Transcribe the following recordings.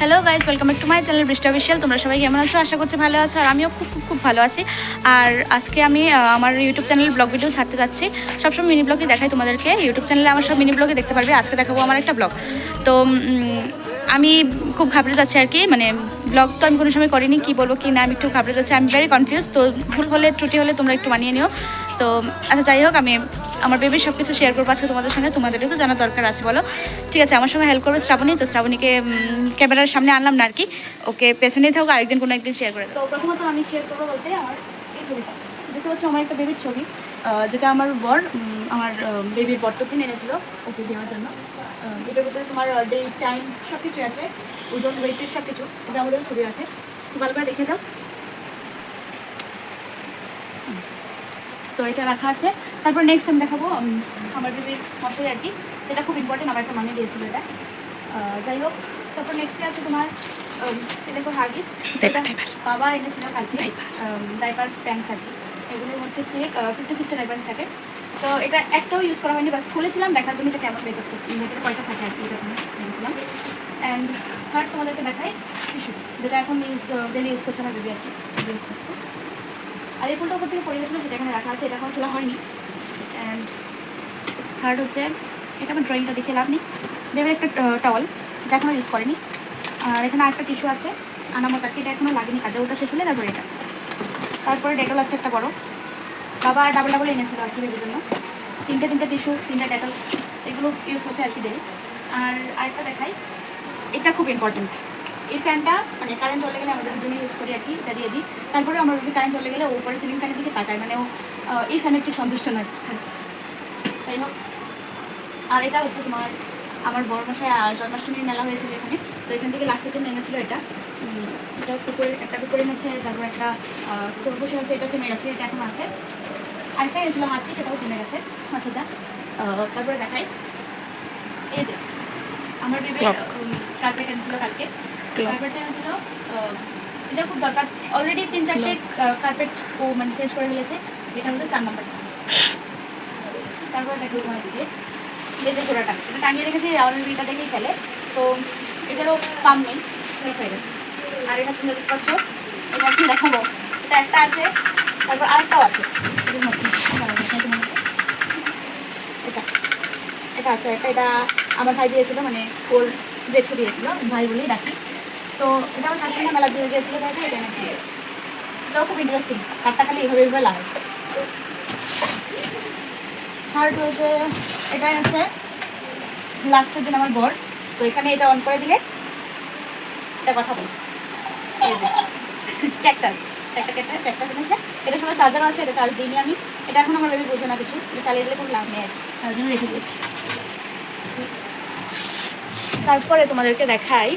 Hello guys, welcome back to my channel বৃষ্টি official. তোমরা সবাই কেমন আছো? আশা করছি ভালো আছো, আর আমিও খুব খুব খুব ভালো আছি। আর আজকে আমি আমার ইউটিউব চ্যানেল ব্লগ ভিডিও ছাড়তে যাচ্ছি। সবসময় মিনি ব্লগই দেখাই তোমাদেরকে, ইউটিউব চ্যানেলে আমার সব মিনি ব্লগে দেখতে পারবে। আজকে দেখাবো আমার একটা ব্লগ। তো আমি খুব ঘাবড়ে যাচ্ছি আর কি, মানে ব্লগ তো আমি কোনো সময় করিনি, কি বলবো কি না আমি একটু ঘাবড়ে যাচ্ছি। আমি ভেরি কনফিউজ। তো ভুল হলে ত্রুটি হলে তোমরা একটু মানিয়ে নিও। তো আচ্ছা, যাই হোক, আমি আমার বেবির সব কিছু শেয়ার করবো আজকে তোমাদের সঙ্গে। তোমাদেরও তো জানার দরকার আছে, বলো? ঠিক আছে, আমার সঙ্গে হেল্প করবে শ্রাবণী। তো শ্রাবণীকে ক্যামেরার সামনে আনলাম না আর কি, ওকে পেছনেই থাকুক, আরেকদিন কোনো একদিন শেয়ার করে। তো প্রথমত আমি শেয়ার করবো বলতে আমার এই ছবিটা, যেটা হচ্ছে আমার একটা বেবির ছবি, যেটা আমার বর আমার বেবির বর্তদিন এনেছিল ওকে দেওয়ার জন্য। এটার ভিতরে তোমার ডেট টাইম সব কিছু আছে, ওজন ওয়েটের সব কিছু, এটা আমাদের ছবি আছে। ভালো করে দেখে দাও। তো এটা রাখা আছে। তারপর নেক্সট আমি দেখাবো আমার বেবির মশারি আর কি, যেটা খুব ইম্পর্টেন্ট, আমার একটা মানে দিয়েছিল এটা। যাই হোক, তারপর নেক্সটে আছে তোমার দেখো হাগিস, বাবা এনেছিল কালকে, ডাইপার্স প্যান্টস আর কি। এগুলোর মধ্যে 56টা ডাইপার্স থাকে। তো এটা একটাও ইউজ করা হয়নি, বাস খুলেছিলাম দেখার জন্য এটা কেমন বেকার ভেতরে কয়টা থাকে আর কি, এটা আমি এনেছিলাম। অ্যান্ড থার্ড তোমাদেরকে দেখাই টিস্যু, যেটা এখন ডেলি ইউজ করছে আমার বেবি আর কি, ইউজ করছে। আর এই ফুলটা উপর থেকে পড়ে গেছিলো, সেটা এখানে রাখা আছে, এটা এখন খোলা হয়নি। অ্যান্ড থার্ড হচ্ছে এটা আমার ড্রয়িংটা দেখে লাভ নেই, বেবির একটা টাওয়াল, যেটা এখনও ইউজ করেনি। আর এখানে আরেকটা টিস্যু আছে আনামত আর কি, এটা এখনও লাগেনি কাজে, ওটা শেষ হলে তারপরে এটা। তারপরে ডেটল আছে একটা বড়, বাবা ডাবল এনেছিল আর কি বেবির জন্য। তিনটে টিস্যু, 3টা ডেটল, এগুলো ইউজ করছে আর কি ডেলি। আর আরেকটা দেখাই, এটা খুব ইম্পর্টেন্ট। এই ফ্যানটা মানে কারেন্ট চলে গেলে আমাদের জন্য ইউজ করি আর কি, এটা দিয়ে দিই। তারপরে আমার যদি কারেন্ট চলে গেলে ওপরে সিলিং ফ্যানের দিকে তাকায়, মানে ও এই ফ্যানের ঠিক সন্তুষ্ট নয়। তাই হোক। আর এটা হচ্ছে তোমার আমার বড় মশাই জন্মাষ্টমীর মেলা হয়েছিল এখানে, তো এখান থেকে লাস্টের দিন এনেছিল এটা। এটা একটা কুকুর এনেছে, তারপর একটা খরগোশ আছে, এটা চেমে গেছে, এটা এখন আছে। আরেকটা এনেছিলাম আর কি, সেটাও চেমে গেছে মাছেরটা। তারপরে দেখাই এই যে আমার বেবির কার্পেট এনেছিল কালকে, কার্পেটটা এনেছিল, এটা খুব দরকার। অলরেডি 3-4টে কার্পেট ও মানে চেঞ্জ করে ফেলেছে, এটা হচ্ছে 4 নম্বর। তারপর দেখো তোমার দিকে লেজের গোড়াটা, এটা টাঙিয়ে রেখেছি, আমার বেবিটা দেখেই খেলে। তো এটারও পাম নেই, স্লিপ হয়ে গেছে। আর এটা তুমি দেখতে পাচ্ছ, এটা কি দেখাবো, এটা একটা আছে, তারপর আরেকটাও আছে এটা, এটা আছে একটা, এটা আমার ভাই দিয়েছিল, মানে ওর জেঠু দিয়েছিল, ভাই বলেই ডাকি। তো এটা আমার শাশুড়ি মেলা দিয়ে দিয়েছিল, ভাইটা এটা এনেছিল। এটাও খুব ইন্টারেস্টিং, কাঠটা খালি এইভাবে লাগে। থার্ড হচ্ছে এটা এনেছে লাস্টের দিন আমার বর। তো এখানে এটা অন করে দিলে এটা কথা বলি, এই যে ক্যাকটাস, ক্যাকটাস এনেছে। এটা সময় চার্জারও আছে, এটা চার্জ দিইনি আমি, এটা এখন আমার বেবি বোঝে না কিছু, এটা চালিয়ে দিলে কোনো লাভ নেই আর কি, তার জন্য রেখে দিয়েছি। তারপরে তোমাদেরকে দেখাই,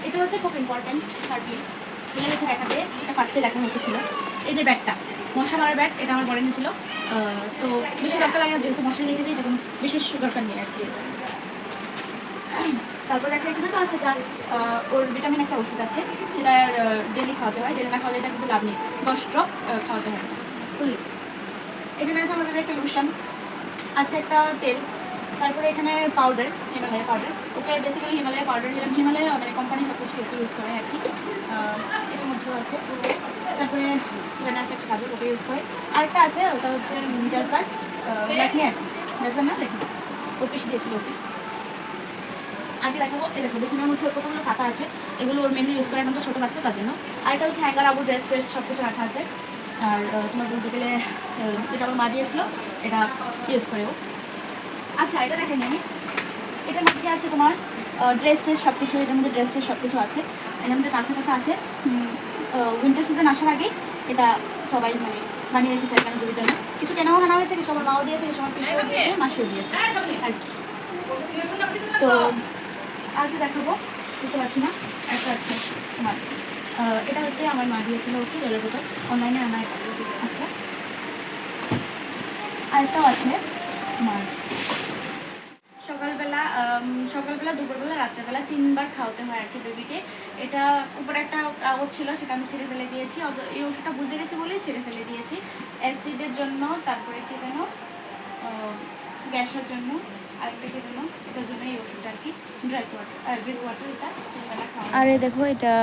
এটা হচ্ছে খুব ইম্পর্টেন্ট থার্ডলি, ভুলে গেছে দেখাতে, এটা ফার্স্টে দেখা হচ্ছিল। এই যে ব্যাটটা, মশা মারার ব্যাট, এটা আমার বড় এনেছিল। তো বেশি দরকার লাগে না, যেহেতু মশা রেখে দিই, তখন বিশেষ দরকার নেই আর কি। তারপর দেখা এখানে তো আছে যা ওর ভিটামিন একটা ওষুধ আছে, সেটা ডেলি খাওয়াতে হয়, ডেলি না খাওয়ালে এটা কিন্তু লাভ নেই, 10 ড্রপ খাওয়াতে হয় ফুললি। এখানে আছে আমাদের একটা লোশন, আছে একটা তেল, তারপরে এখানে powder, Himalaya powder. Okay basically Himalaya powder দিলাম, হিমালয়া মানে কোম্পানি সব কিছু ওকে ইউজ করে আর কি, এটার মধ্যেও আছে। তারপরে এখানে আছে একটা কাজল, ওকে ইউজ করে। আরেকটা আছে, ওটা হচ্ছে ড্যাসবার, ল্যাকমি আর কি, ড্যাসবার না ল্যাকমি, ও পিছিয়ে দিয়েছিল ওকে। আগে দেখাবো, এই দেখো বেসিনের মধ্যে কতগুলো খাতা আছে, এগুলো ওর মেনলি ইউজ করে, এখন তো ছোটো বাচ্চা তার জন্য। আরেকটা হচ্ছে হ্যাঙ্গার, আবু ড্রেস ফ্রেস সব কিছু রাখা আছে। আর তোমার বলতে গেলে যেটা আমার মা দিয়েছিল, এটা ইউজ করে ও। আচ্ছা, এটা দেখেন আমি, এটার মধ্যে আছে তোমার ড্রেস ট্রেস সব কিছু, এটার মধ্যে ড্রেস ট্রেস সব কিছু আছে। এটার মধ্যে কাঁথা আছে, উইন্টার সিজন আসার আগেই এটা সবাই মানে বানিয়ে রেখেছে কেন বেবির জন্য। কিছু কেনাও আনা হয়েছে, কিছু আমার মাও দিয়েছে, কিছু আমার পিসিও দিয়েছে, মাসিও দিয়েছে আর কি। তো আর কি দেখাবো বুঝতে পারছি না, একটা আছে তোমার, এটা হচ্ছে আমার মা দিয়েছিল ওকে, জলের বোতল, অনলাইনে আনা। আচ্ছা, আরেকটাও আছে তোমার, সকালবেলা দুপুরবেলা রাত্রেবেলা 3বার খাওয়াতে হয় আর কি বেবিকে। এটা উপরে একটা কাগজ ছিল, সেটা আমি ছেড়ে ফেলে দিয়েছি, এই ওষুধটা বুঝে গেছি বলেই ছেড়ে ফেলে দিয়েছি। অ্যাসিডের জন্য, তারপরে কি যেন গ্যাসের জন্য, আরেকটা কে দিল, এটার জন্য এই ওষুধটা আর কি, ড্রাই ওয়াটার গ্রিন ওয়াটার, এটা আর এই দেখো এটা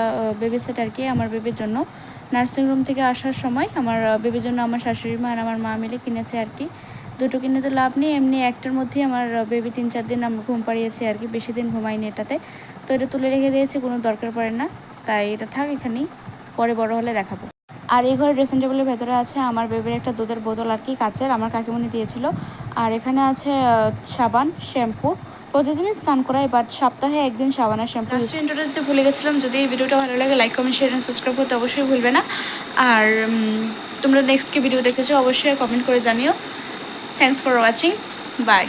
বেবি সেট আর কি, আমার বেবির জন্য নার্সিংহোম থেকে আসার সময় আমার বেবির জন্য আমার শাশুড়ি মা আর আমার মা মিলে কিনেছে আর কি। দুটো কিনে তো লাভ নেই, এমনি একটার মধ্যেই আমার বেবি 3-4 দিন আমরা ঘুম পাড়িয়েছে আর কি, বেশি দিন ঘুমাইনি এটাতে। তো এটা তুলে রেখে দিয়েছে, কোনো দরকার পড়ে না, তাই এটা থাক এখানেই, পরে বড় হলে দেখাবো। আর এই ঘরে ড্রেসিং টেবিলের ভেতরে আছে আমার বেবির একটা দুধের বোতল আর কি, কাচের, আমার কাকিমণি দিয়েছিল। আর এখানে আছে সাবান, শ্যাম্পু, প্রতিদিনই স্নান করাই, বাট সপ্তাহে একদিন সাবান আর শ্যাম্পু। লাস্ট ইন্ট্রোটা দিতে ভুলে গেছিলাম, যদি এই ভিডিওটা ভালো লাগে like comment share and subscribe করতে অবশ্যই ভুলবে না। আর তোমরা নেক্সট কি ভিডিও দেখেছো অবশ্যই কমেন্ট করে জানিও। Thanks for watching, by.